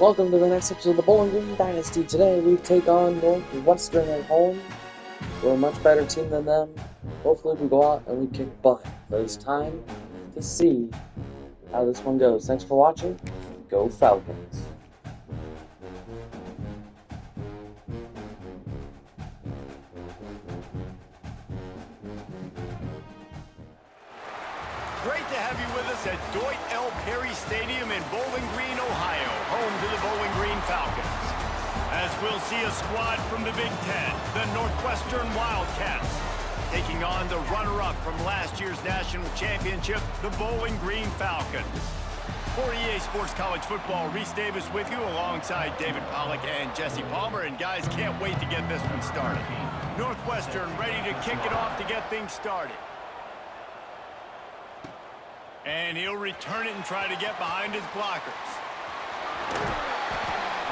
Welcome to the next episode of the Bowling Green Dynasty. Today we take on Northwestern at home. We're a much better team than them. Hopefully we go out and we kick butt. But it's time to see how this one goes. Thanks for watching. Go Falcons. Great to have you with us at Dwight L. Perry Stadium in Bowling Green, Ohio, home to the Bowling Green Falcons. As we'll see a squad from the Big Ten, the Northwestern Wildcats, taking on the runner-up from last year's national championship, the Bowling Green Falcons. For EA Sports College Football, Reese Davis with you alongside David Pollack and Jesse Palmer. And guys, can't wait to get this one started. Northwestern ready to kick it off to get things started. And he'll return it and try to get behind his blockers.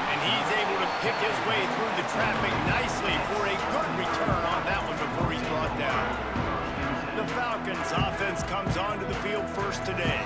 And he's able to pick his way through the traffic nicely for a good return on that one before he's brought down. The Falcons offense comes onto the field first today.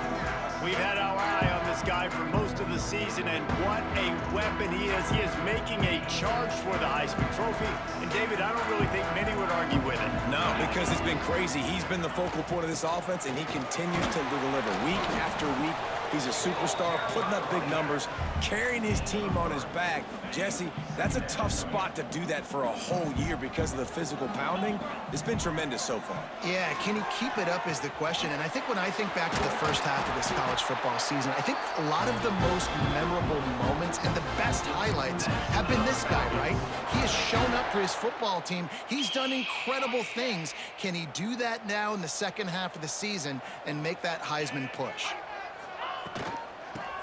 We've had our eye on this guy for most of the season, and what a weapon he is. He is making a charge for the Heisman Trophy. And David, I don't really think many would argue with it. No, because it's been crazy. He's been the focal point of this offense, and he continues to deliver week after week. He's a superstar, putting up big numbers, carrying his team on his back. Jesse, that's a tough spot to do that for a whole year because of the physical pounding. It's been tremendous so far. Yeah, can he keep it up is the question. And I think when I think back to the first half of this college football season, I think a lot of the most memorable moments and the best highlights have been this guy, right? He has shown up for his football team. He's done incredible things. Can he do that now in the second half of the season and make that Heisman push?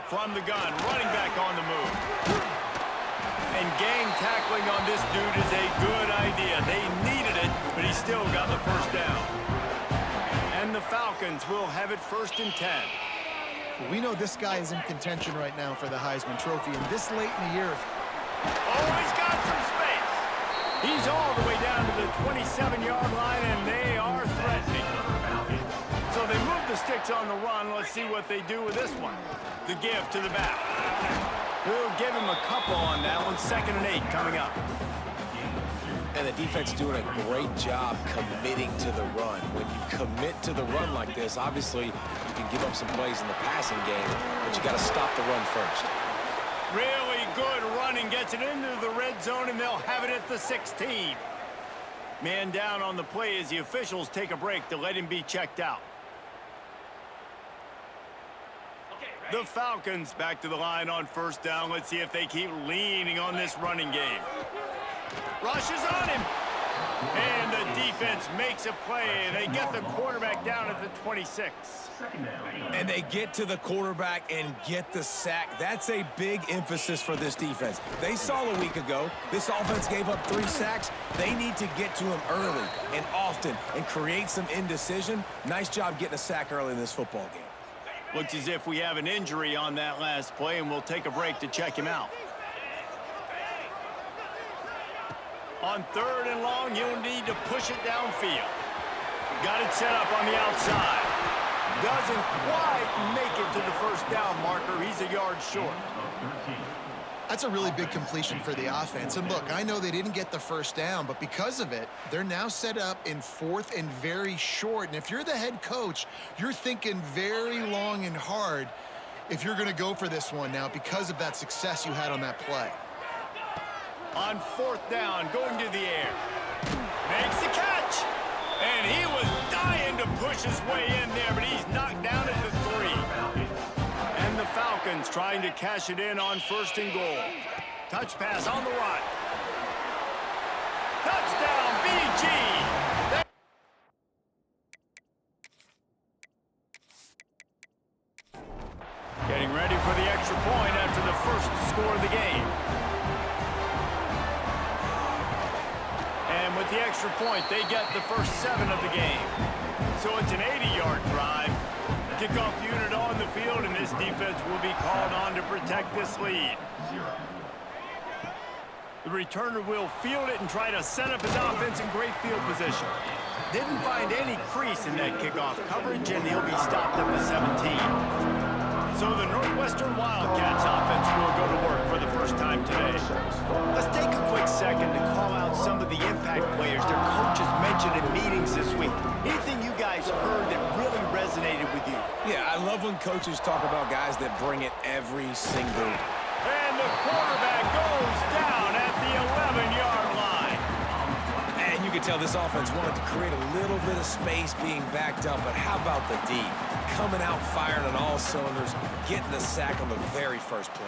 From the gun, running back on the move. And gang tackling on this dude is a good idea. They needed it, but he still got the first down. And the Falcons will have it 1st and 10. We know this guy is in contention right now for the Heisman Trophy, and this late in the year. Oh, he's got some space. He's all the way down to the 27-yard line, and they are threatening. So they move the sticks on the run. Let's see what they do with this one. The give to the back. We'll give him a couple on that one. 2nd and 8 coming up. And the defense doing a great job committing to the run. When you commit to the run like this, obviously you can give up some plays in the passing game, but you got to stop the run first. Really good running, gets it into the red zone, and they'll have it at the 16. Man down on the play as the officials take a break to let him be checked out. The Falcons back to the line on 1st down. Let's see if they keep leaning on this running game. Rushes on him. And the defense makes a play. They get the quarterback down at the 26. And they get to the quarterback and get the sack. That's a big emphasis for this defense. They saw a week ago, this offense gave up 3 sacks. They need to get to him early and often and create some indecision. Nice job getting a sack early in this football game. Looks as if we have an injury on that last play, and we'll take a break to check him out. On 3rd and long, you'll need to push it downfield. Got it set up on the outside. Doesn't quite make it to the 1st down marker. He's a yard short. That's a really big completion for the offense. And look, I know they didn't get the 1st down, but because of it, they're now set up in 4th and very short. And if you're the head coach, you're thinking very long and hard if you're going to go for this one now because of that success you had on that play. On 4th down, going to the air. Makes the catch. And he was dying to push his way in there, but he's knocked down at the 3. And the Falcons trying to cash it in on 1st and goal. Touch pass on the run. Touchdown, BG! Getting ready for the extra point after the 1st score of the game. And with the extra point, they get the first 7 of the game. So it's an 80-yard drive. Kickoff unit on the field, and this defense will be called on to protect this lead. The returner will field it and try to set up his offense in great field position. Didn't find any crease in that kickoff coverage, and he'll be stopped at the 17. So the Northwestern Wildcats offense will go to work for when coaches talk about guys that bring it every single. And the quarterback goes down at the 11-yard line. And you can tell this offense wanted to create a little bit of space being backed up, but how about the D? Coming out firing on all cylinders, getting the sack on the very first play.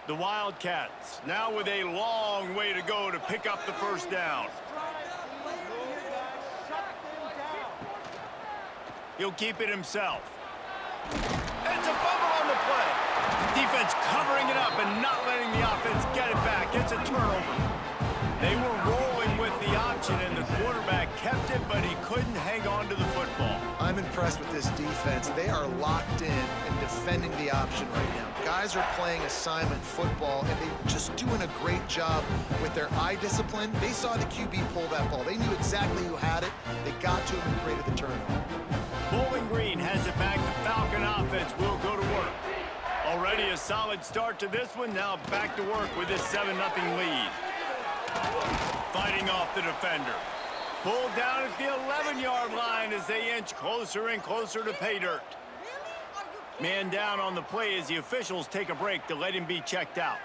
The Wildcats now with a long way to go to pick up the first down. He'll keep it himself. It's a fumble on the play. Defense covering it up and not letting the offense get it back. It's a turnover. They were rolling with the option, and the quarterback kept it, but he couldn't hang on to the football. I'm impressed with this defense. They are locked in and defending the option right now. Guys are playing assignment football, and they're just doing a great job with their eye discipline. They saw the QB pull that ball. They knew exactly who had it. They got to him and created the turnover. Bowling Green has it back. The Falcon offense will go to work. Already a solid start to this one. Now back to work with this 7-0 lead. Fighting off the defender. Pulled down at the 11-yard line as they inch closer and closer to pay dirt. Man down on the play as the officials take a break to let him be checked out.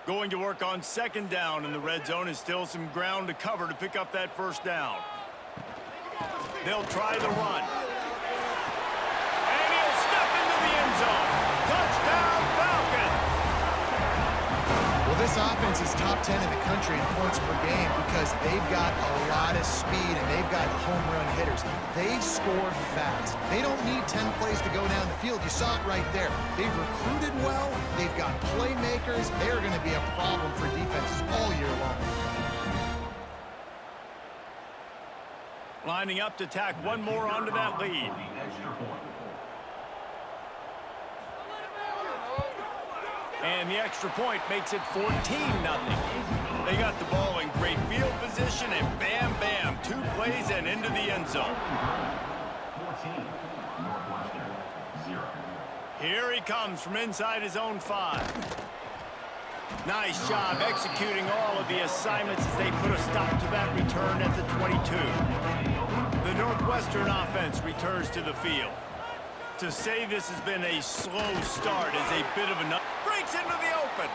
Going to work on second down, and the red zone is still some ground to cover to pick up that first down. They'll try the run. And he'll step into the end zone. Touchdown, Falcons! Well, this offense is top 10 in the country in points per game because they've got a lot of speed and they've got home run hitters. They score fast. They don't need 10 plays to go down the field. You saw it right there. They've recruited well. They've got playmakers. They're going to be a problem for defenses all year long. Lining up to tack one more onto that lead. And the extra point makes it 14-0. They got the ball in great field position, and bam, bam, 2 plays and into the end zone. 14, Northwestern, 0. Here he comes from inside his own 5. Nice job executing all of the assignments as they put a stop to that return at the 22. The Northwestern offense returns to the field. To say this has been a slow start is a bit of a... Breaks into the open.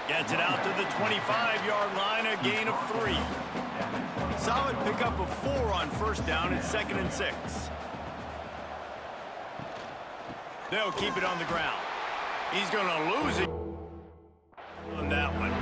Gets it out to the 25-yard line, a gain of 3. Solid pickup of 4 on first down and 2nd and 6. They'll keep it on the ground. He's going to lose it on that one.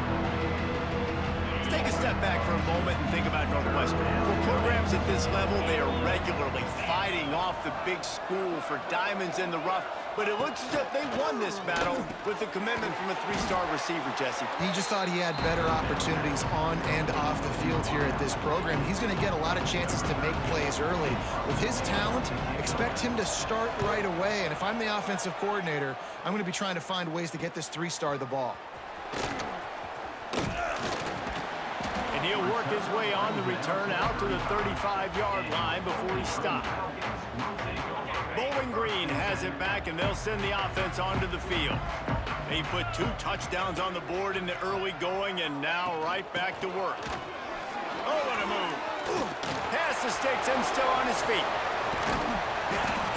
Let's take a step back for a moment and think about Northwestern. For programs at this level, they are regularly fighting off the big school for diamonds in the rough, but it looks as if they won this battle with the commitment from a 3-star receiver, Jesse. He just thought he had better opportunities on and off the field here at this program. He's going to get a lot of chances to make plays early. With his talent, expect him to start right away, and if I'm the offensive coordinator, I'm going to be trying to find ways to get this 3-star the ball. And he'll work his way on the return out to the 35-yard line before he stopped. Bowling Green has it back, and they'll send the offense onto the field. They put 2 touchdowns on the board in the early going, and now right back to work. Oh, what a move. Pass the sticks and still on his feet.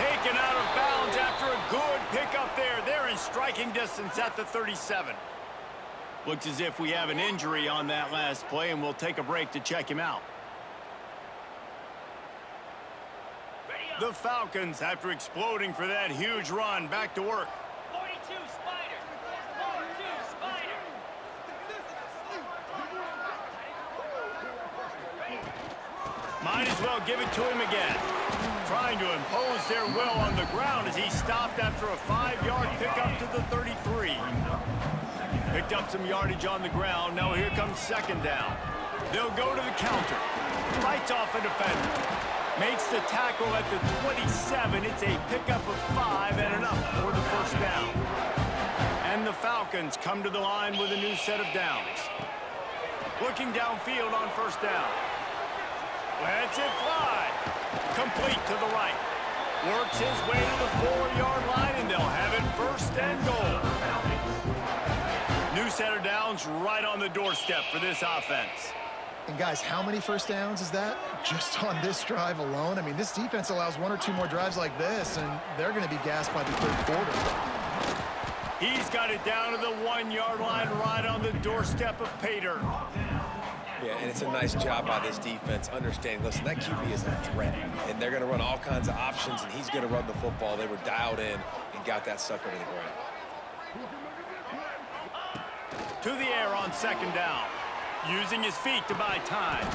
Taken out of bounds after a good pickup there. They're in striking distance at the 37. Looks as if we have an injury on that last play, and we'll take a break to check him out. The Falcons, after exploding for that huge run, back to work. 42 Spider. 42 Spider. Might as well give it to him again. Trying to impose their will on the ground as he stopped after a 5-yard pickup to the 33. Picked up some yardage on the ground. Now here comes second down. They'll go to the counter. Fights off a defender. Makes the tackle at the 27. It's a pickup of 5 and enough for the first down. And the Falcons come to the line with a new set of downs. Looking downfield on first down. Lets it fly. Complete to the right. Works his way to the 4-yard line, and they'll have it first and goal. New set of downs right on the doorstep for this offense. And guys, how many first downs is that just on this drive alone? I mean, this defense allows 1 or 2 more drives like this, and they're going to be gassed by the third quarter. He's got it down to the 1-yard line right on the doorstep of Pater. Yeah, and it's a nice job by this defense understanding, listen, that QB is a threat, and they're going to run all kinds of options, and he's going to run the football. They were dialed in and got that sucker to the ground. To the air on second down. Using his feet to buy time.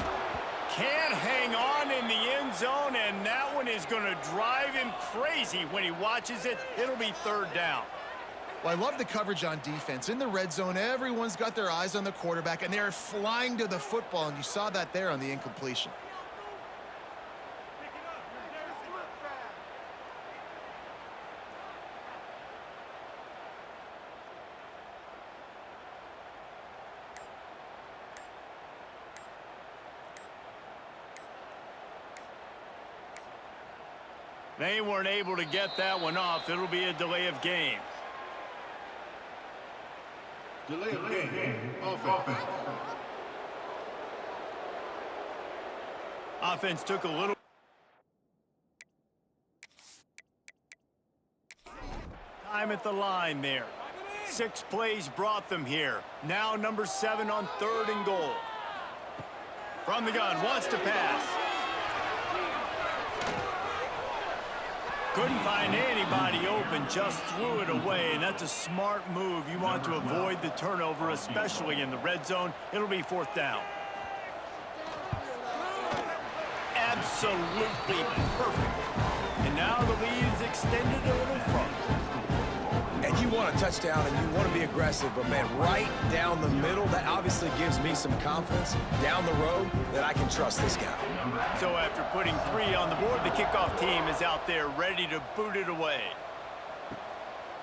Can't hang on in the end zone, and that one is going to drive him crazy when he watches it. It'll be third down. Well, I love the coverage on defense. In the red zone, everyone's got their eyes on the quarterback, and they're flying to the football, and you saw that there on the incompletion. They weren't able to get that one off. It'll be a delay of game. Delay of game. Offense. Offense took a little time at the line there. 6 plays brought them here. Now number 7 on 3rd and goal. From the gun, wants to pass. Couldn't find anybody open, just threw it away, and that's a smart move. You want to avoid the turnover, especially in the red zone. It'll be 4th down. Absolutely perfect. And now the lead is extended a little further. And you want a touchdown, and you want to be aggressive, but, man, right down the middle, that obviously gives me some confidence down the road that I can trust this guy. So after putting 3 on the board, the kickoff team is out there ready to boot it away.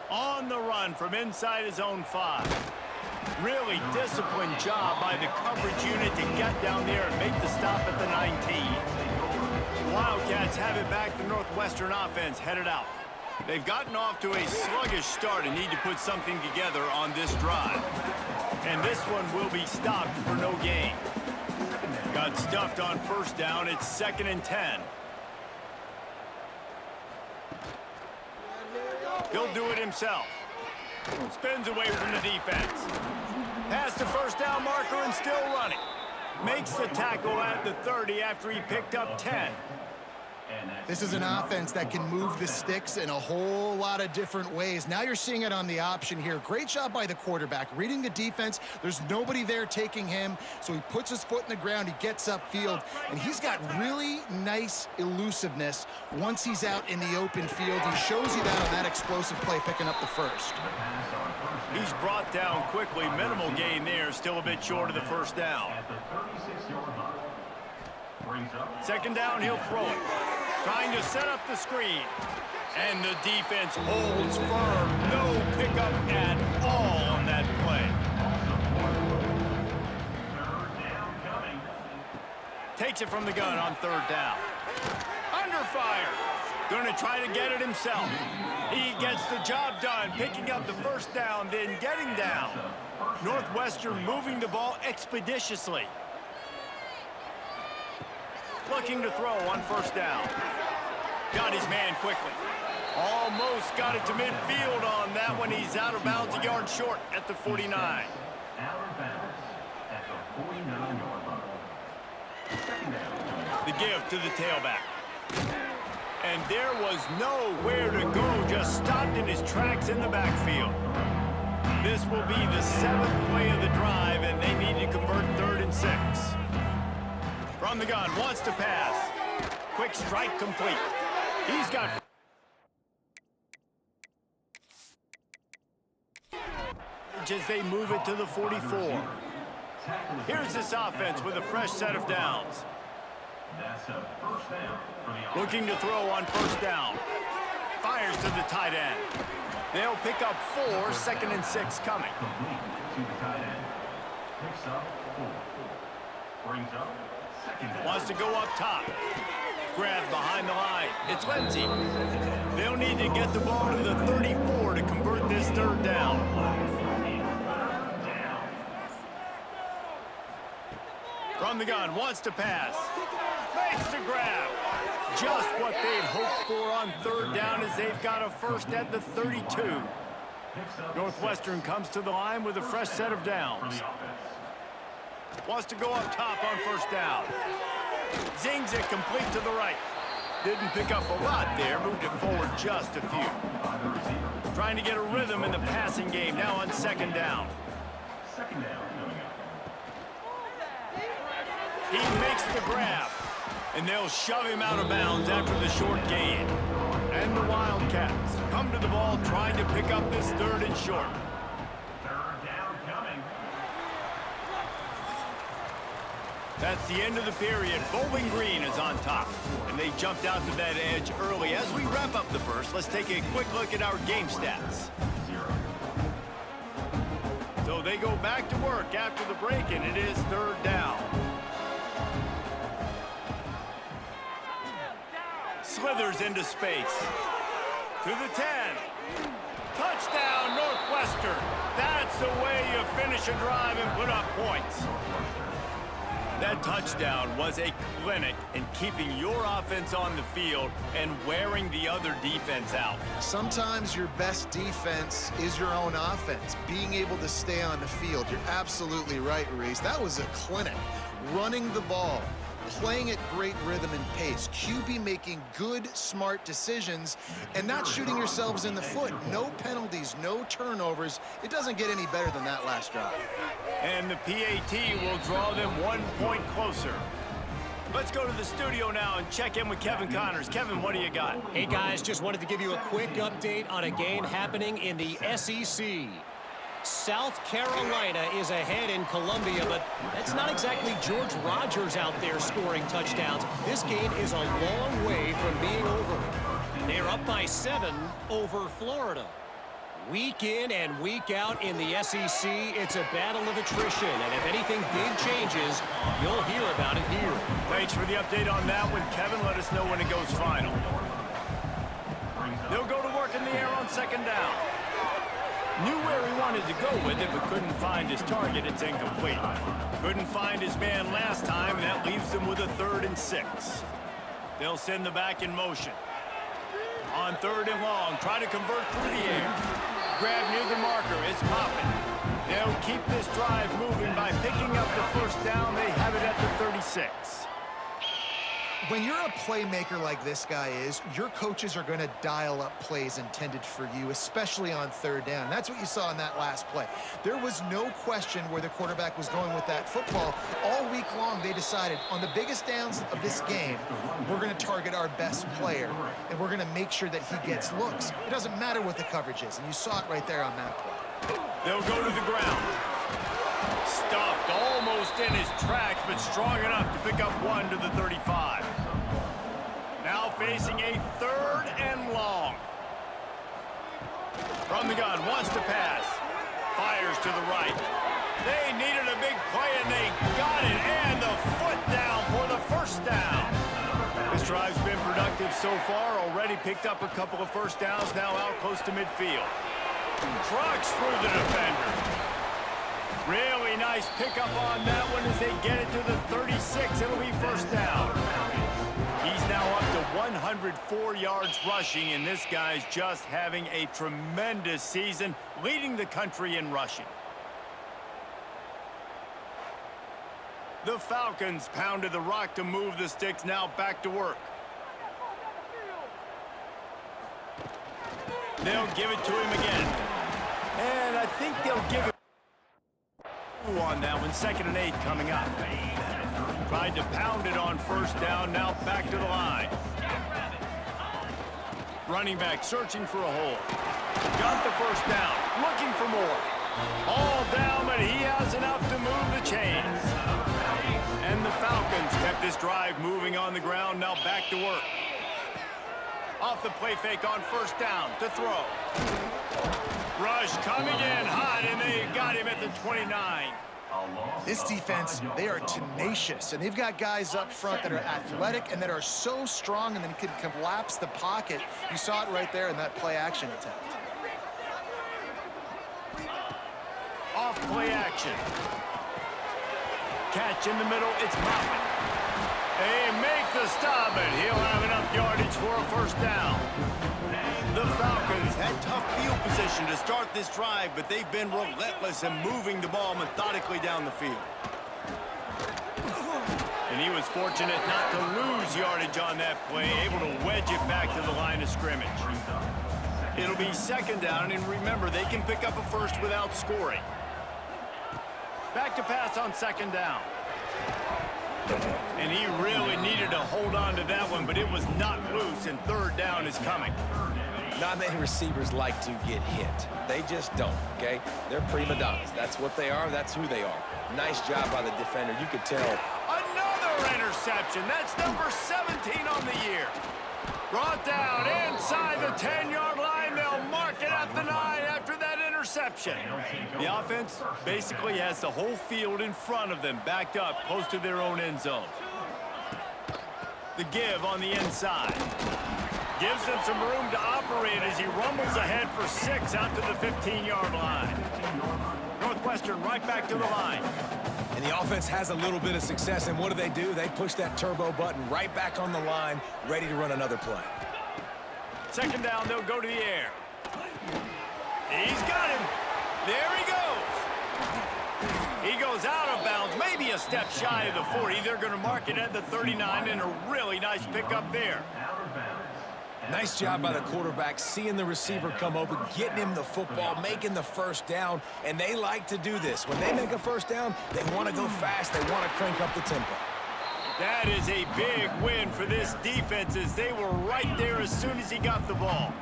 On the run from inside his own 5. Really disciplined job by the coverage unit to get down there and make the stop at the 19. Wildcats have it back. The Northwestern offense headed out. They've gotten off to a sluggish start and need to put something together on this drive. And this one will be stopped for no gain. Got stuffed on 1st down. It's 2nd and 10. He'll do it himself. Spins away from the defense. Past the 1st down marker and still running. Makes the tackle at the 30 after he picked up 10. This is an offense that can move the sticks in a whole lot of different ways. Now you're seeing it on the option here. Great job by the quarterback. Reading the defense, there's nobody there taking him, so he puts his foot in the ground, he gets upfield, and he's got really nice elusiveness once he's out in the open field. He shows you that on that explosive play, picking up the 1st. He's brought down quickly. Minimal gain there, still a bit short of the 1st down. 2nd down, he'll throw it. Trying to set up the screen. And the defense holds firm. No pickup at all on that play. Takes it from the gun on 3rd down. Under fire. Going to try to get it himself. He gets the job done, picking up the 1st down, then getting down. Northwestern moving the ball expeditiously. Looking to throw on 1st down. Got his man quickly. Almost got it to midfield on that one. He's out of bounds, a yard short at the 49. Out of bounds at the 49-yard line. The give to the tailback. And there was nowhere to go, just stopped in his tracks in the backfield. This will be the 7th play of the drive, and they need to convert 3rd and 6. From the gun, wants to pass. Quick strike complete. He's got... as they move it to the 44. Here's this offense with a fresh set of downs. That's a 1st down for the Looking to throw on 1st down. Fires to the tight end. They'll pick up 4, 2nd and 6 coming. complete to the tight end. Picks up 4. Brings up 2nd down. Wants to go up top. Grab behind the line. It's Lindsey. They'll need to get the ball to the 34 to convert this 3rd down. From the gun, wants to pass. Makes the grab. Just what they'd hoped for on third down as they've got a first at the 32. Northwestern comes to the line with a fresh set of downs. Wants to go up top on first down. Zings it complete to the right. Didn't pick up a lot there, moved it forward just a few. Trying to get a rhythm in the passing game now on second down. He makes the grab, and they'll shove him out of bounds after the short gain. And the Wildcats come to the ball trying to pick up this third and short. Third down coming. That's the end of the period. Bowling Green is on top, and they jumped out to that edge early. As we wrap up the first, let's take a quick look at our game stats. So they go back to work after the break, and it is third down. Slithers into space. To the 10. Touchdown, Northwestern. That's the way you finish a drive and put up points. That touchdown was a clinic in keeping your offense on the field and wearing the other defense out. Sometimes your best defense is your own offense, being able to stay on the field. You're absolutely right, Reese. That was a clinic. Running the ball, playing at great rhythm and pace, QB making good, smart decisions, and not shooting yourselves in the foot. No penalties, no turnovers. It doesn't get any better than that last drive. And the PAT will draw them 1 point closer. Let's go to the studio now and check in with Kevin Connors. Kevin, what do you got? Hey, guys, just wanted to give you a quick update on a game happening in the SEC. South Carolina is ahead in Columbia, but that's not exactly George Rogers out there scoring touchdowns. This game is a long way from being over. They're up by 7 over Florida. Week in and week out in the SEC, it's a battle of attrition, and if anything big changes, you'll hear about it here. Thanks for the update on that one, Kevin. Let us know when it goes final. They'll go to work in the air on second down. Knew where he wanted to go with it, but couldn't find his target. It's incomplete. Couldn't find his man last time, and that leaves them with a 3rd and 6. They'll send the back in motion. On 3rd and long, try to convert through the air. Grab near the marker, it's popping. They'll keep this drive moving by picking up the first down. They have it at the 36. When you're a playmaker like this guy is, your coaches are going to dial up plays intended for you, especially on 3rd down. That's what you saw in that last play. There was no question where the quarterback was going with that football. All week long, they decided on the biggest downs of this game, we're going to target our best player, and we're going to make sure that he gets looks. It doesn't matter what the coverage is, and you saw it right there on that play. They'll go to the ground. Stuffed almost in his tracks, but strong enough to pick up 1 to the 35. Now facing a 3rd and long. From the gun, wants to pass. Fires to the right. They needed a big play, and they got it. And the foot down for the first down. This drive's been productive so far. Already picked up a couple of first downs, now out close to midfield. Trucks through the defender. Really nice pickup on that one as they get it to the 36. It'll be first down. He's now up to 104 yards rushing, and this guy's just having a tremendous season, leading the country in rushing. The Falcons pounded the rock to move the sticks, now back to work. They'll give it to him again. And I think they'll give it on that one. 2nd and 8 coming up. Tried to pound it on first down, now back to the line. Running back searching for a hole. Got the first down, looking for more. All down, but he has enough to move the chains. And the Falcons kept this drive moving on the ground, now back to work. Off the play fake on first down to throw. Rush coming in hot, and they got him at the 29. This defense, they are tenacious, and they've got guys up front that are athletic and that are so strong and then can collapse the pocket. You saw it right there in that play-action attempt. Off play action. catch in the middle. It's Moffitt. They make the stop, and he'll have enough yardage for a first down. The Falcons had tough field position to start this drive, but they've been relentless in moving the ball methodically down the field. And he was fortunate not to lose yardage on that play, able to wedge it back to the line of scrimmage. It'll be second down, and remember, they can pick up a first without scoring. Back to pass on second down. And he really needed to hold on to that one, but it was not loose, and third down is coming. Not many receivers like to get hit. They just don't, okay? They're prima donnas. That's what they are. That's who they are. Nice job by the defender. You could tell. Another interception. That's number 17 on the year. Brought down inside the 10-yard line. They'll mark it at the 9 after that interception. The offense basically has the whole field in front of them, backed up close to their own end zone. The give on the inside. Gives them some room to operate as he rumbles ahead for 6 out to the 15-yard line. Northwestern right back to the line. And the offense has a little bit of success, and what do? They push that turbo button right back on the line, ready to run another play. Second down, they'll go to the air. He's got him. There he goes. He goes out of bounds, maybe a step shy of the 40. They're going to mark it at the 39, and a really nice pickup there. Nice job by the quarterback, seeing the receiver come open, getting him the football, making the first down, and they like to do this. When they make a first down, they want to go fast. They want to crank up the tempo. That is a big win for this defense as they were right there as soon as he got the ball.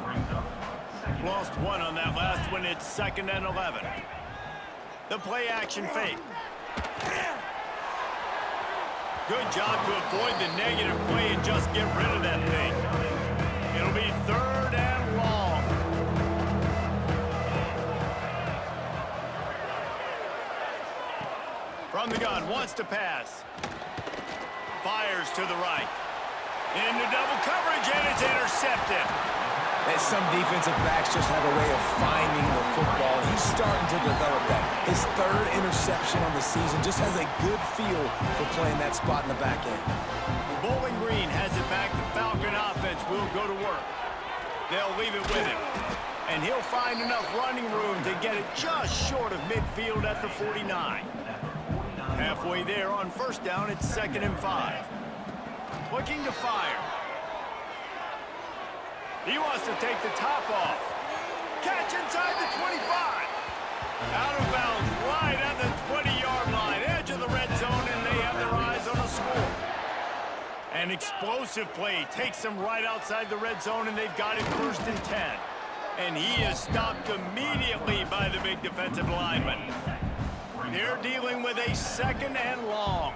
Lost one on that last one. It's 2nd and 11. The play action fake. Good job to avoid the negative play and just get rid of that thing. It'll be 3rd and long. From the gun, wants to pass. Fires to the right. Into double coverage, and it's intercepted. And some defensive backs just have a way of finding the football. He's starting to develop that. His 3rd interception on the season, just has a good feel for playing that spot in the back end. Bowling Green has it back. The Falcon offense will go to work. They'll leave it with him. And he'll find enough running room to get it just short of midfield at the 49. Halfway there on first down, it's 2nd and 5. Looking to fire. He wants to take the top off. Catch inside the 25. Out of bounds right at the 20-yard line. Edge of the red zone, and they have their eyes on a score. An explosive play takes them right outside the red zone, and they've got it 1st and 10. And he is stopped immediately by the big defensive lineman. They're dealing with a 2nd and long.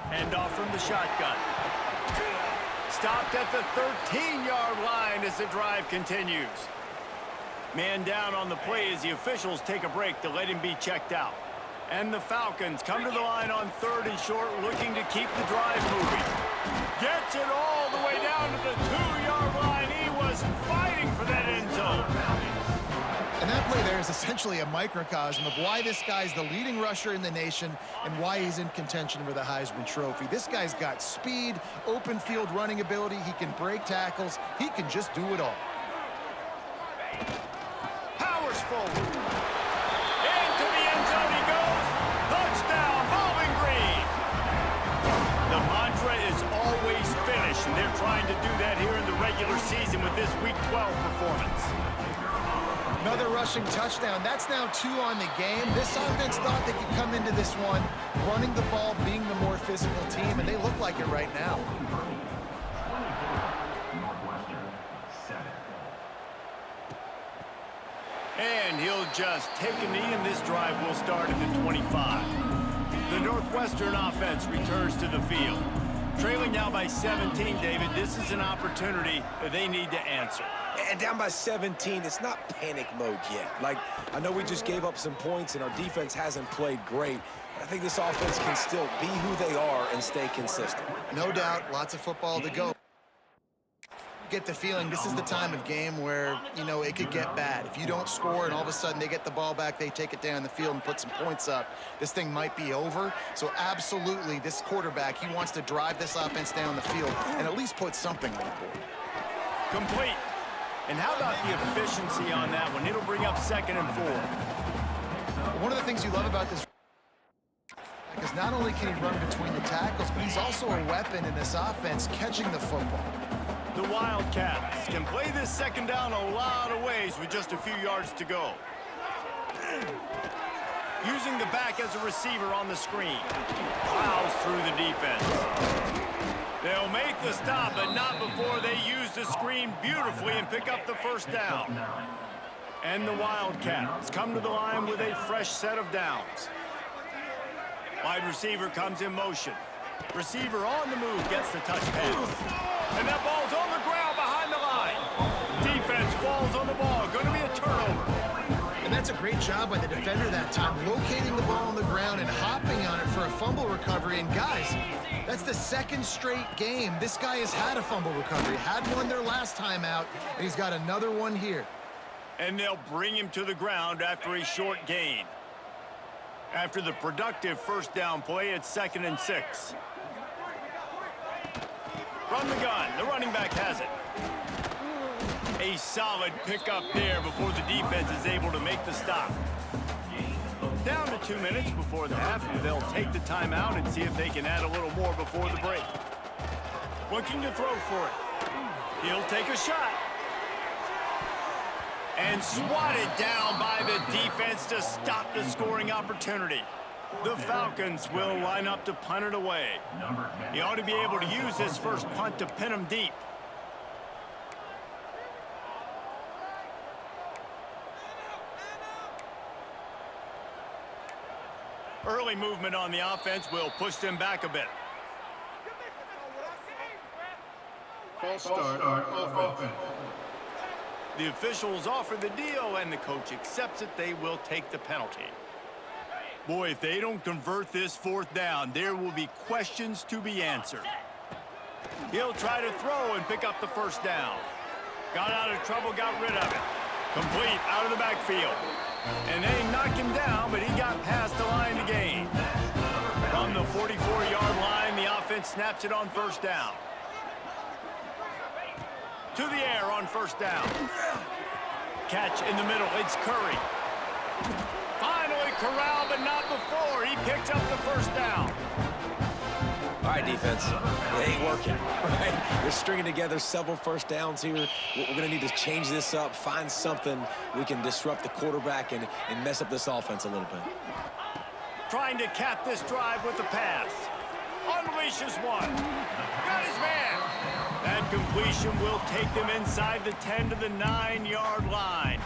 Hand off from the shotgun. Stopped at the 13-yard line as the drive continues. Man down on the play as the officials take a break to let him be checked out. And the Falcons come to the line on 3rd and short, looking to keep the drive moving. Gets it all the way down to the 2-yard line. He was fighting for that end zone. And that play there is essentially a microcosm of why this guy's the leading rusher in the nation and why he's in contention for the Heisman Trophy. This guy's got speed, open field running ability. He can break tackles. He can just do it all. Powers forward. Into the end zone he goes. Touchdown, Bowling Green. The mantra is always finish, and they're trying to do that here in the regular season with this Week 12 performance. Another rushing touchdown. That's now 2 on the game. This offense thought they could come into this one running the ball, being the more physical team, and they look like it right now. And he'll just take a knee, and this drive will start at the 25. The Northwestern offense returns to the field. Trailing now by 17, David, this is an opportunity that they need to answer. And down by 17, it's not panic mode yet. Like, I know we just gave up some points and our defense hasn't played great. I think this offense can still be who they are and stay consistent. No doubt, lots of football to go. get the feeling this is the time of game where, you know, it could get bad. If you don't score and all of a sudden they get the ball back, they take it down the field and put some points up, this thing might be over. So absolutely, this quarterback, he wants to drive this offense down the field and at least put something on the board. Complete. And how about the efficiency on that one? It'll bring up 2nd and 4. One of the things you love about this, because not only can he run between the tackles, but he's also a weapon in this offense catching the football. The Wildcats can play this 2nd down a lot of ways with just a few yards to go. Using the back as a receiver on the screen. Plows through the defense. They'll make the stop, but not before they use the screen beautifully and pick up the 1st down. And the Wildcats come to the line with a fresh set of downs. Wide receiver comes in motion. Receiver on the move gets the touch pass. And that ball's on the ground behind the line. Defense falls on the ball. Going to be a turnover. And that's a great job by the defender that time, locating the ball on the ground and hopping on it for a fumble recovery. And guys, that's the 2nd straight game this guy has had a fumble recovery. Had one there last time out, and he's got another one here. And they'll bring him to the ground after a short gain. After the productive 1st down play, it's 2nd and 6. From the gun, the running back has it. A solid pickup there before the defense is able to make the stop. Down to 2 minutes before the half, and they'll take the timeout and see if they can add a little more before the break. Looking to throw for it. He'll take a shot. And swatted down by the defense to stop the scoring opportunity. The Falcons will line up to punt it away. He ought to be able to use this 1st punt to pin him deep. Early movement on the offense will push them back a bit. False start on offense. The officials offer the deal, and the coach accepts it. They will take the penalty. Boy, if they don't convert this 4th down, there will be questions to be answered. He'll try to throw and pick up the 1st down. Got out of trouble, got rid of it. Complete out of the backfield. And they knocked him down, but he got past the line to gain. From the 44-yard line, the offense snaps it on 1st down. To the air on 1st down. Catch in the middle, it's Curry. Finally corralled, but not before. He picked up the 1st down. All right, defense, it ain't working, right? We're stringing together several 1st downs here. We're going to need to change this up, find something we can disrupt the quarterback and mess up this offense a little bit. Trying to cap this drive with the pass. Unleashes one. Got his man. That completion will take them inside the 10 to the 9-yard line.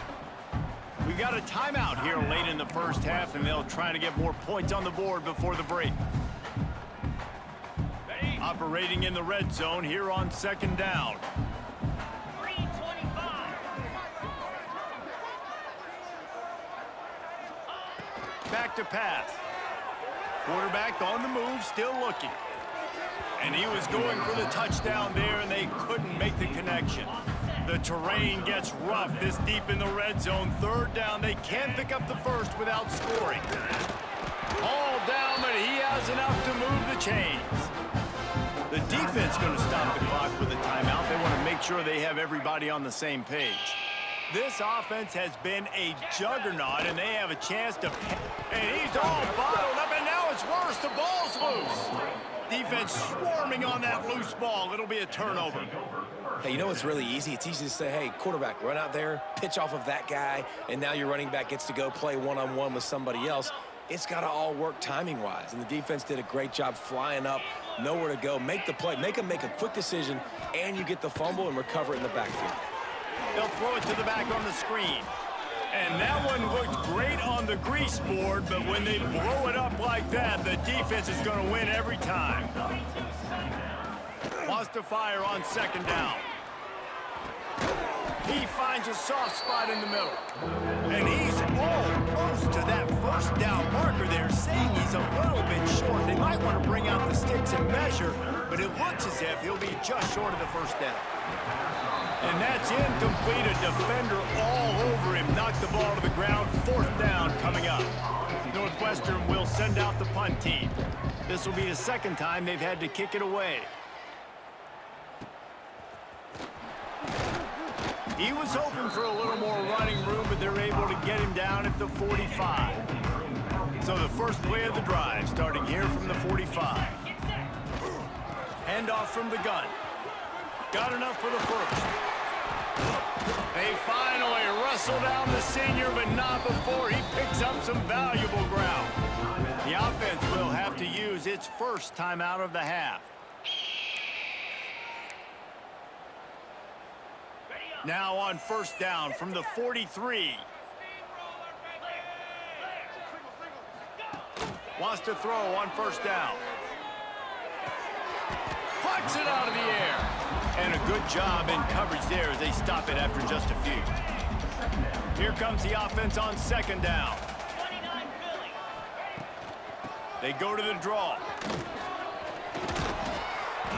We've got a timeout here late in the 1st half, and they'll try to get more points on the board before the break. Operating in the red zone here on 2nd down. 3:25. Back to pass. Quarterback on the move, still looking. And he was going for the touchdown there, and they couldn't make the connection. The terrain gets rough this deep in the red zone. 3rd down, they can't pick up the 1st without scoring. All down, but he has enough to move the chains. The defense going to stop the clock with a timeout. They want to make sure they have everybody on the same page. This offense has been a juggernaut, and they have a chance to... And he's all bottled up, and now it's worse. The ball's loose. Defense swarming on that loose ball. It'll be a turnover. Hey, you know what's really easy? It's easy to say, hey, quarterback, run out there, pitch off of that guy, and now your running back gets to go play one-on-one with somebody else. It's got to all work timing-wise, and the defense did a great job flying up, nowhere to go, make the play, make them make a quick decision, and you get the fumble and recover it in the backfield. They'll throw it to the back on the screen. And that one looked great on the grease board, but when they blow it up like that, the defense is going to win every time. Wants to fire on 2nd down. He finds a soft spot in the middle. And he's almost to that first down marker there, saying he's a little bit short. They might want to bring out the sticks and measure, but it looks as if he'll be just short of the first down. And that's incomplete. A defender all over him. Knocked the ball to the ground. Fourth down coming up. Northwestern will send out the punt team. This will be the second time they've had to kick it away. He was hoping for a little more running room, but they're able to get him down at the 45. So the first play of the drive, starting here from the 45. Handoff from the gun. Got enough for the first. They finally wrestle down the senior, but not before he picks up some valuable ground. The offense will have to use its first timeout of the half. Now on first down from the 43. Wants to throw on first down. Plucks it out of the air. And a good job in coverage there as they stop it after just a few. Here comes the offense on second down. They go to the draw.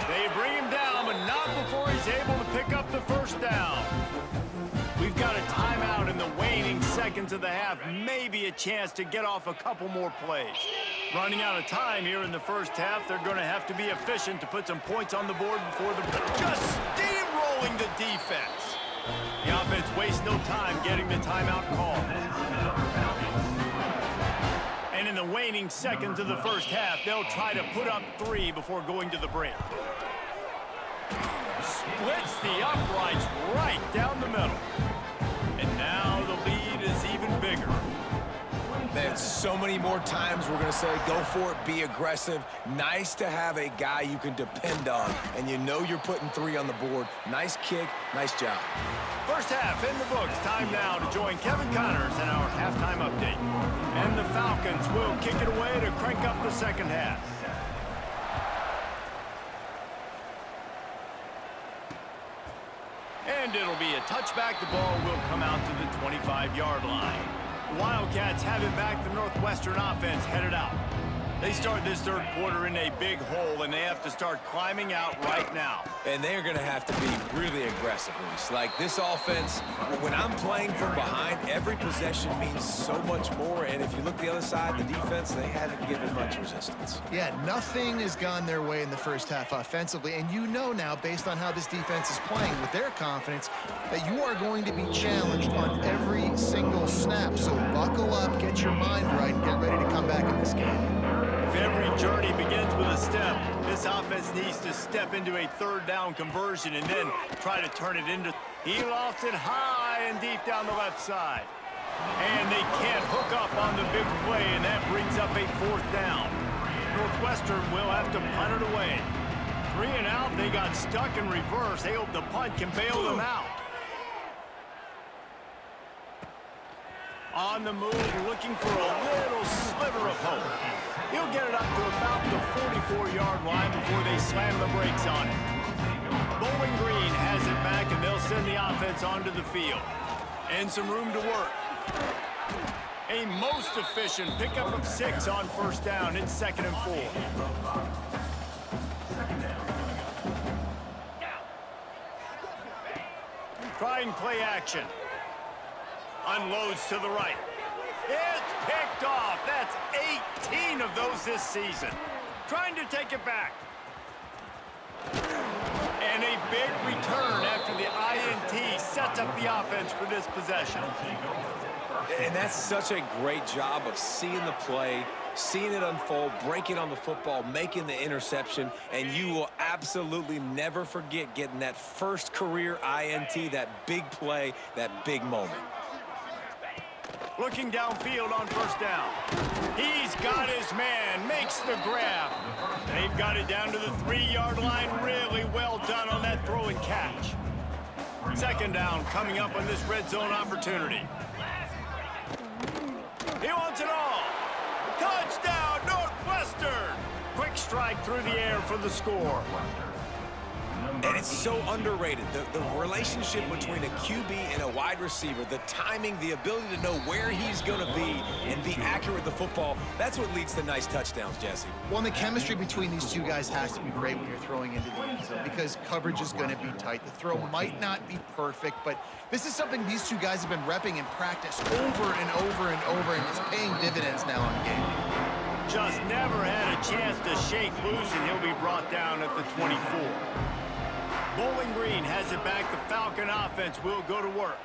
They bring him down, but not before he's able to pick up the first down. We've got a timeout in the waning seconds of the half. Maybe a chance to get off a couple more plays. Running out of time here in the first half. They're going to have to be efficient to put some points on the board before the... Just steamrolling the defense. The offense wastes no time getting the timeout call. And in the waning seconds of the first half, they'll try to put up 3 before going to the break. Splits the uprights right down the middle. And now the lead is even bigger. Man, so many more times we're going to say, go for it, be aggressive. Nice to have a guy you can depend on, and you know you're putting 3 on the board. Nice kick, nice job. First half in the books. Time now to join Kevin Connors in our halftime update. And the Falcons will kick it away to crank up the second half. And it'll be a touchback. The ball will come out to the 25-yard line. Wildcats have it back. The Northwestern offense headed out. They start this third quarter in a big hole, and they have to start climbing out right now. And they're going to have to be really aggressive, Reese. Like this offense, when I'm playing from behind, every possession means so much more. And if you look the other side, the defense, they haven't given much resistance. Yeah, nothing has gone their way in the first half offensively. And you know now, based on how this defense is playing with their confidence, that you are going to be challenged on every single snap. So buckle up, get your mind right, and get ready to come back in this game. If every journey begins with a step, this offense needs to step into a third down conversion and then try to turn it into... He lofts it high and deep down the left side. And they can't hook up on the big play, and that brings up a fourth down. Northwestern will have to punt it away. 3 and out, they got stuck in reverse. They hope the punt can bail them out. On the move, looking for a little sliver of hope. He'll get it up to about the 44-yard line before they slam the brakes on it. Bowling Green has it back, and they'll send the offense onto the field. And some room to work. A most efficient pickup of 6 on first down. It's 2nd and 4. Trying play action. Unloads to the right. It's picked off. That's 18 of those this season. Trying to take it back. And a big return after the INT sets up the offense for this possession. And that's such a great job of seeing the play, seeing it unfold, breaking on the football, making the interception, and you will absolutely never forget getting that first career INT, that big play, that big moment. Looking downfield on first down. He's got his man, makes the grab. They've got it down to the 3-yard line. Really well done on that throw and catch. 2nd down coming up on this red zone opportunity. He wants it all. Touchdown, Northwestern. Quick strike through the air for the score. And it's so underrated. The relationship between a QB and a wide receiver, the timing, the ability to know where he's going to be and be accurate with the football, that's what leads to nice touchdowns, Jesse. Well, and the chemistry between these two guys has to be great when you're throwing into the end zone because coverage is going to be tight. The throw might not be perfect, but this is something these two guys have been repping in practice over and over and over, and it's paying dividends now on game. Just never had a chance to shake loose, and he'll be brought down at the 24. Bowling Green has it back. The Falcon offense will go to work.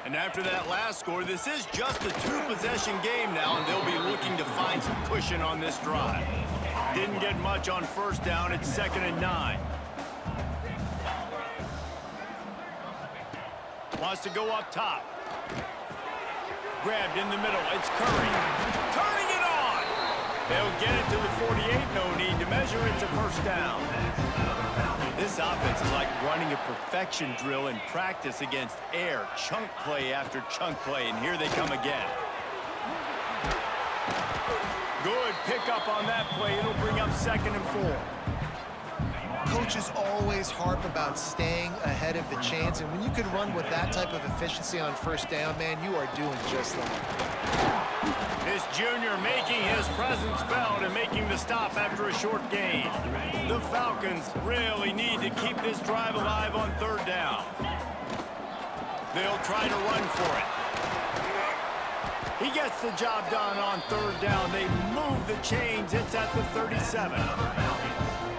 And after that last score, this is just a two-possession game now, and they'll be looking to find some cushion on this drive. Didn't get much on first down. It's 2nd and 9. Wants to go up top. Grabbed in the middle. It's Curry. Turning it on. They'll get it to the 48. No need to measure. It's a first down. This offense is like running a perfection drill in practice against air. Chunk play after chunk play, and here they come again. Good pickup on that play. It'll bring up 2nd and 4. Coaches always harp about staying ahead of the chains, and when you can run with that type of efficiency on first down, man, you are doing just that. This junior making his presence felt and making the stop after a short gain. The Falcons really need to keep this drive alive on 3rd down. They'll try to run for it. He gets the job done on 3rd down. They move the chains. It's at the 37.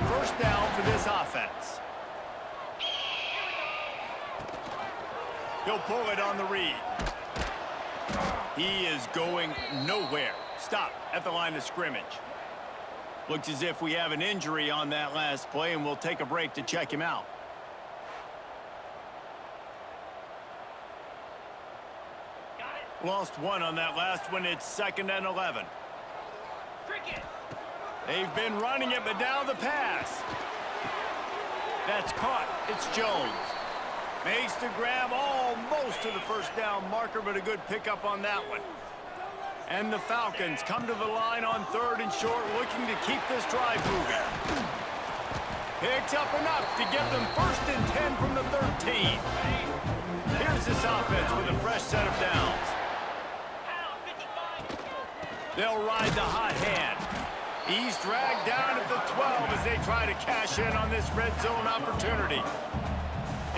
First down for this offense. He'll pull it on the read. He is going nowhere. Stop at the line of scrimmage. Looks as if we have an injury on that last play, and we'll take a break to check him out. Lost one on that last one. It's 2nd and 11. They've been running it, but now the pass. That's caught. It's Jones. Makes the grab almost to the first down marker, but a good pickup on that one. And the Falcons come to the line on 3rd and short, looking to keep this drive moving. Picks up enough to get them 1st and 10 from the 13. Here's this offense with a fresh set of downs. They'll ride the hot hand. He's dragged down at the 12 as they try to cash in on this red zone opportunity.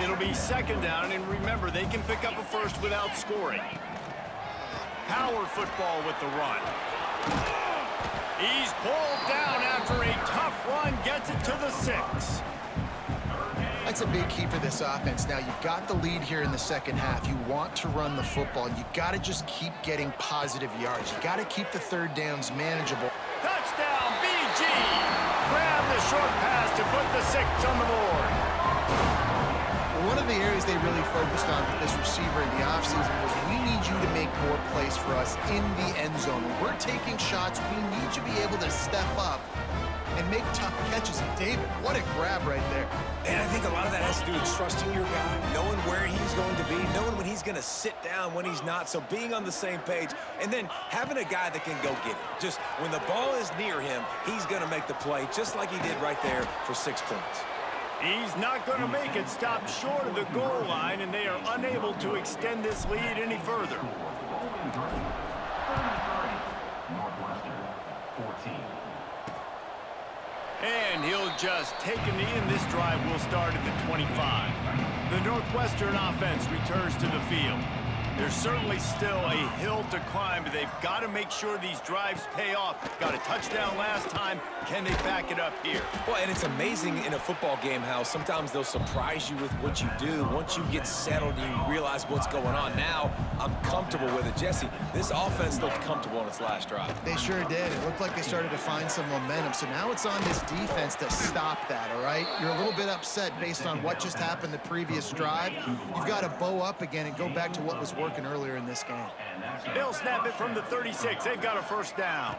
It'll be 2nd down, and remember, they can pick up a first without scoring. Power football with the run. He's pulled down after a tough run, gets it to the 6. That's a big key for this offense. Now, you've got the lead here in the second half. You want to run the football, and you got to just keep getting positive yards. You got to keep the 3rd downs manageable. Touchdown, BG! Grab the short pass to put the 6 on the board. One of the areas they really focused on with this receiver in the offseason was we need you to make more plays for us in the end zone. When we're taking shots, we need you to be able to step up and make tough catches. And David, what a grab right there. And I think a lot of that has to do with trusting your guy, knowing where he's going to be, knowing when he's going to sit down, when he's not. So being on the same page, and then having a guy that can go get it. Just when the ball is near him, he's going to make the play, just like he did right there for 6 points. He's not going to make it. Stop short of the goal line, and they are unable to extend this lead any further. Northwestern, 14. And he'll just take a knee, and this drive will start at the 25. The Northwestern offense returns to the field. There's certainly still a hill to climb, but they've got to make sure these drives pay off. Got a touchdown last time. Can they back it up here? Well, and it's amazing in a football game how sometimes they'll surprise you with what you do. Once you get settled and you realize what's going on, now I'm comfortable with it. Jesse, this offense looked comfortable on its last drive. They sure did. It looked like they started to find some momentum. So now it's on this defense to stop that, all right? You're a little bit upset based on what just happened the previous drive. You've got to bow up again and go back to what was working earlier in this game. They'll snap it from the 36. They've got a first down.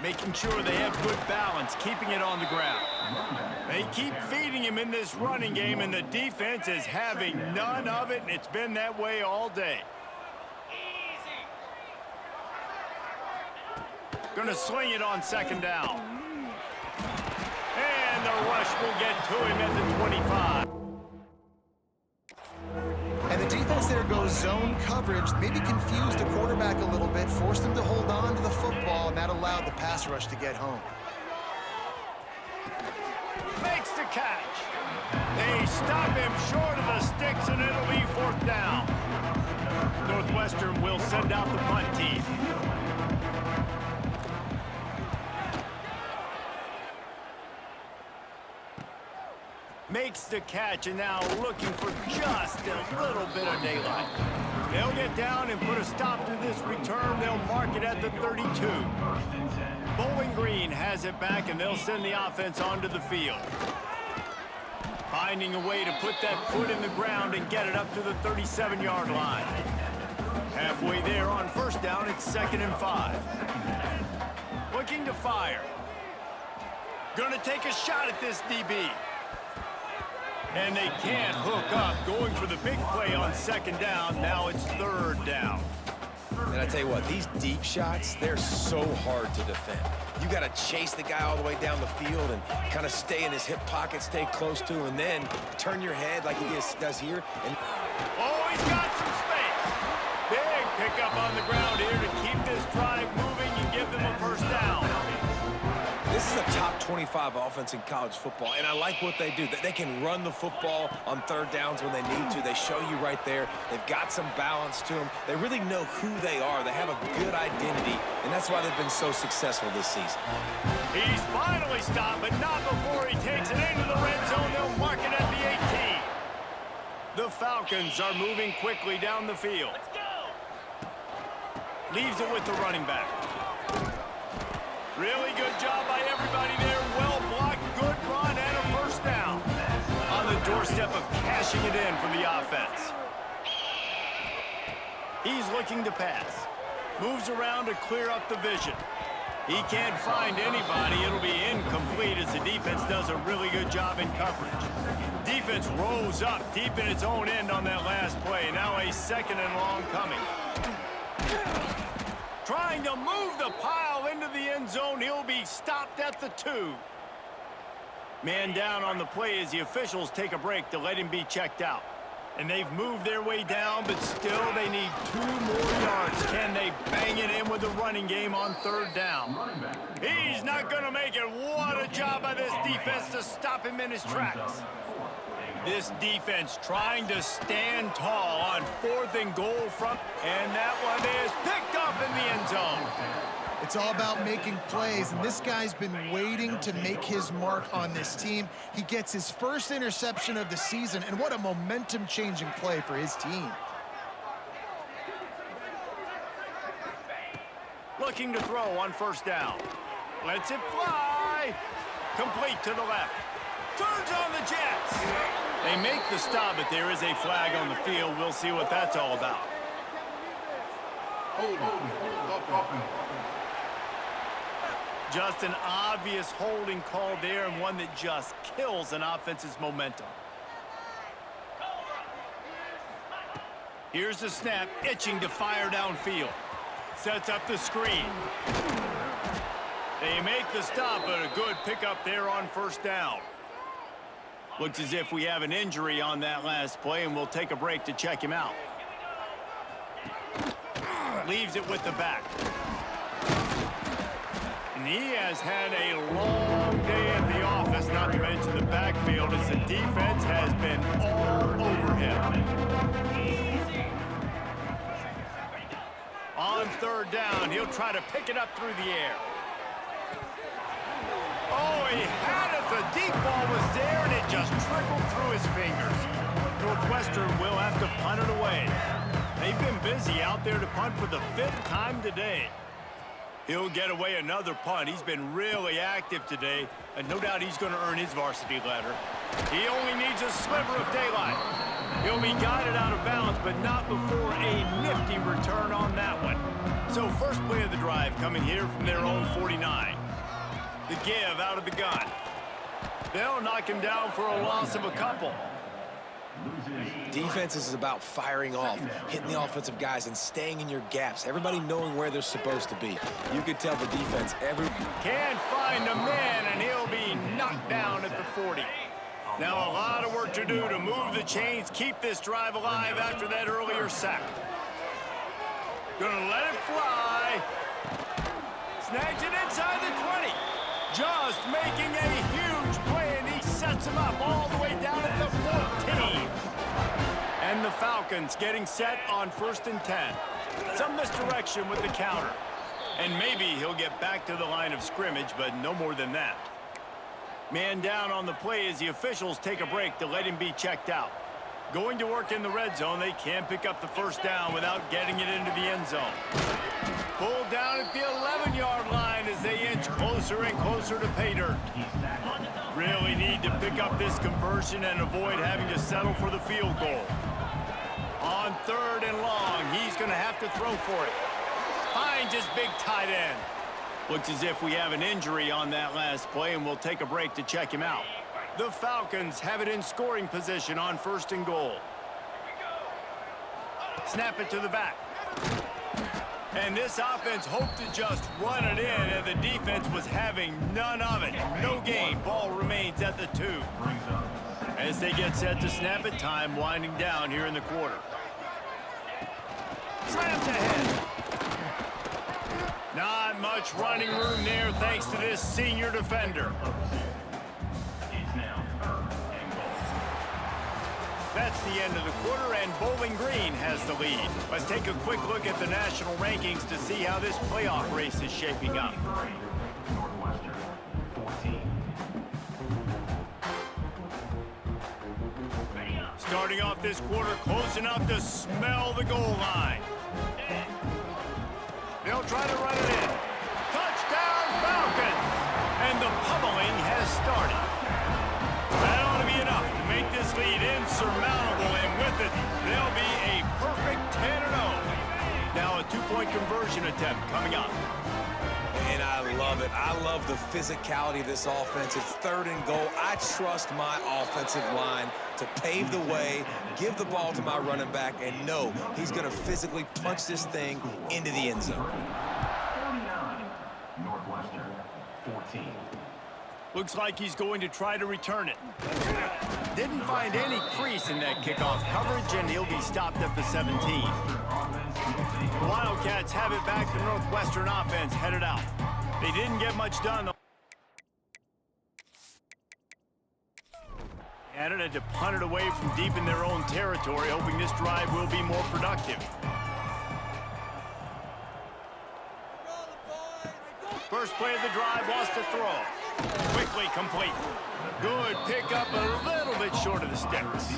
Making sure they have good balance, keeping it on the ground. They keep feeding him in this running game, and the defense is having none of it, and it's been that way all day. Going to swing it on 2nd down. And the rush will get to him at the 25. And the defense there goes zone coverage, maybe confused the quarterback a little bit, forced him to hold on to the football, and that allowed the pass rush to get home. Makes the catch. They stop him short of the sticks, and it'll be 4th down. Northwestern will send out the punt team. Makes the catch, and now looking for just a little bit of daylight. They'll get down and put a stop to this return. They'll mark it at the 32. Bowling Green has it back, and they'll send the offense onto the field. Finding a way to put that foot in the ground and get it up to the 37-yard line. Halfway there on 1st down, it's 2nd and 5. Looking to fire. Gonna take a shot at this DB. And they can't hook up, going for the big play on 2nd down. Now it's 3rd down. And I tell you what, these deep shots, they're so hard to defend. You got to chase the guy all the way down the field and kind of stay in his hip pocket, stay close to him, and then turn your head like he does here. And oh, he's got some space. Big pickup on the ground here to keep this drive moving and give them a 1st down. this is a top 25 offense in college football, and I like what they do. They can run the football on 3rd downs when they need to. They show you right there. They've got some balance to them. They really know who they are. They have a good identity, and that's why they've been so successful this season. He's finally stopped, but not before he takes it into the red zone. They'll mark it at the 18. The Falcons are moving quickly down the field. Leaves it with the running back. Really good job by everybody there. Well blocked, good run, and a 1st down. On the doorstep of cashing it in for the offense. He's looking to pass. Moves around to clear up the vision. He can't find anybody. It'll be incomplete as the defense does a really good job in coverage. Defense rose up deep in its own end on that last play. Now a 2nd and long coming. Trying to move the pile into the end zone. He'll be stopped at the 2. Man down on the play as the officials take a break to let him be checked out. And they've moved their way down, but still they need 2 more yards. Can they bang it in with the running game on 3rd down? He's not going to make it. What a job by this defense to stop him in his tracks. This defense trying to stand tall on 4th and goal from, and that one is picked up in the end zone. It's all about making plays, and this guy's been waiting to make his mark on this team. He gets his first interception of the season, and what a momentum-changing play for his team. Looking to throw on 1st down. Lets it fly. Complete to the left. Turns on the Jets. They make the stop, but there is a flag on the field. We'll see what that's all about. Just an obvious holding call there, and one that just kills an offense's momentum. Here's the snap, itching to fire downfield. Sets up the screen. They make the stop, but a good pickup there on 1st down. Looks as if we have an injury on that last play, and we'll take a break to check him out. Leaves it with the back. And he has had a long day at the office, not to mention the backfield, as the defense has been all over him. On 3rd down, he'll try to pick it up through the air. Oh, he had it. The deep ball was there, and it just trickled through his fingers. Northwestern will have to punt it away. They've been busy out there to punt for the 5th time today. He'll get away another punt. He's been really active today, and no doubt he's going to earn his varsity letter. He only needs a sliver of daylight. He'll be guided out of bounds, but not before a nifty return on that one. So first play of the drive coming here from their own 49. The give out of the gun. They'll knock him down for a loss of a couple. Defense is about firing off, hitting the offensive guys, and staying in your gaps. Everybody knowing where they're supposed to be. You could tell the defense Can't find a man, and he'll be knocked down at the 40. Now a lot of work to do to move the chains, keep this drive alive after that earlier sack. Gonna let it fly. Snags it inside the 20. Just making a huge play, and he sets him up all the way down at the 14. And the Falcons getting set on 1st and 10. Some misdirection with the counter. And maybe he'll get back to the line of scrimmage, but no more than that. Man down on the play as the officials take a break to let him be checked out. Going to work in the red zone, they can't pick up the 1st down without getting it into the end zone. Pulled down at the 11-yard line as they inch closer and closer to pay dirt. Really need to pick up this conversion and avoid having to settle for the field goal. On 3rd and long, he's going to have to throw for it. Finds his big tight end. Looks as if we have an injury on that last play, and we'll take a break to check him out. The Falcons have it in scoring position on 1st and goal. Snap it to the back. And this offense hoped to just run it in, and the defense was having none of it. No gain. Ball remains at the 2. As they get set to snap it, time winding down here in the quarter. Slams ahead. Not much running room there thanks to this senior defender. That's the end of the quarter, and Bowling Green has the lead. Let's take a quick look at the national rankings to see how this playoff race is shaping up. Northwestern, 14. Starting off this quarter close enough to smell the goal line. They'll try to run it in. Touchdown, Falcons! And the pummeling has started. That ought to be enough to make this lead insurmountable, and with it, they'll be a perfect 10-0. Now a 2-point conversion attempt coming up. And I love it. I love the physicality of this offense. It's 3rd and goal. I trust my offensive line to pave the way, give the ball to my running back, and know he's going to physically punch this thing into the end zone. 49. Northwestern, 14. Looks like he's going to try to return it. Didn't find any crease in that kickoff coverage, and he'll be stopped at the 17. The Wildcats have it back. The Northwestern offense headed out. They didn't get much done. Added it to punt it away from deep in their own territory, hoping this drive will be more productive. First play of the drive, lost a throw. Quickly complete. Good pickup, a little bit short of the sticks.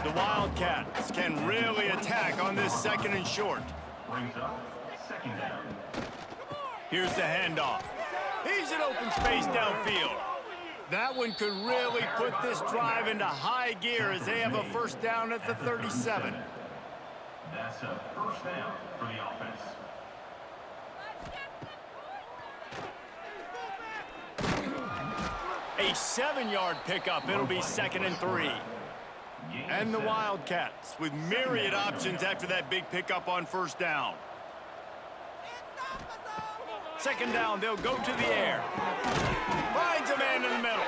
The Wildcats can really attack on this 2nd and short. Brings up 2nd down. Here's the handoff. He's in open space downfield. That one could really put this drive into high gear as they have a 1st down at the 37. That's a 1st down for the offense. A 7-yard pickup. It'll be 2nd and 3. And the Wildcats with myriad options after that big pickup on 1st down. 2nd down, they'll go to the air. Finds a man in the middle.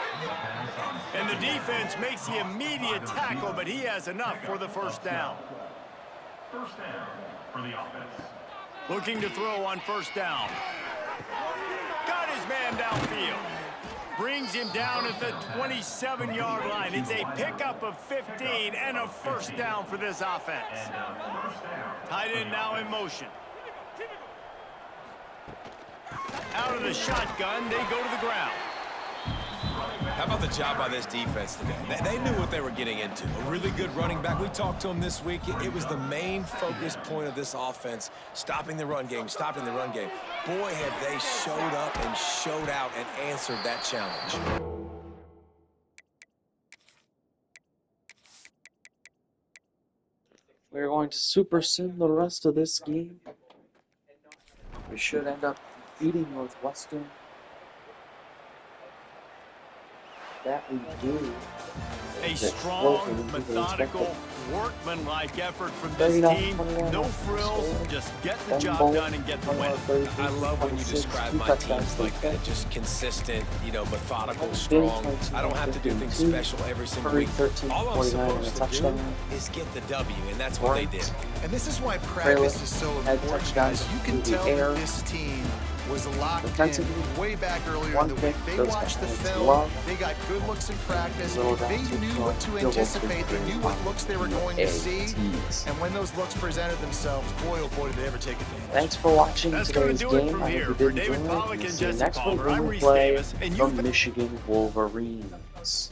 And the defense makes the immediate tackle, but he has enough for the 1st down. 1st down for the offense. Looking to throw on 1st down. Got his man downfield. Brings him down at the 27-yard line. It's a pickup of 15 and a 1st down for this offense. Tight end now in motion. Out of the shotgun, they go to the ground. How about the job by this defense today? They knew what they were getting into. A really good running back. We talked to him this week. It was the main focus point of this offense, stopping the run game, stopping the run game. Boy, have they showed up and showed out and answered that challenge. We're going to super sim the rest of this game. We should end up beating Northwestern. That we do. A It's strong, closer than people methodical, expected. workmanlike effort from this 39, team. 21, No frills, score. just get the One job ball, done and get the win. 33, I love when you 26, describe 2 my touchdowns, teams like that, defense. just consistent, you know, methodical, Big strong. 22, I don't have to do things 52, special every single Curry, week. 13, All I'm 49 and a supposed to do touchdown. is get the W, and that's what they did. And this is why practice is so had important, touchdowns guys. You can through the tell air. that this team was locked Defensively, in way back earlier in one the pick week. They goes watched the to film. Love. They got good looks in practice. Little They down to knew what to field goal anticipate. They knew what looks they were going to see. ATs. And when those looks presented themselves, boy, oh boy, did they ever take advantage. Thanks for watching That's going to today's do it game. from I here. hope For you did David enjoy it. Pollack And and see you Jesse next week Palmer, when I'm we Reese play Davis, and the you've been Michigan Wolverines.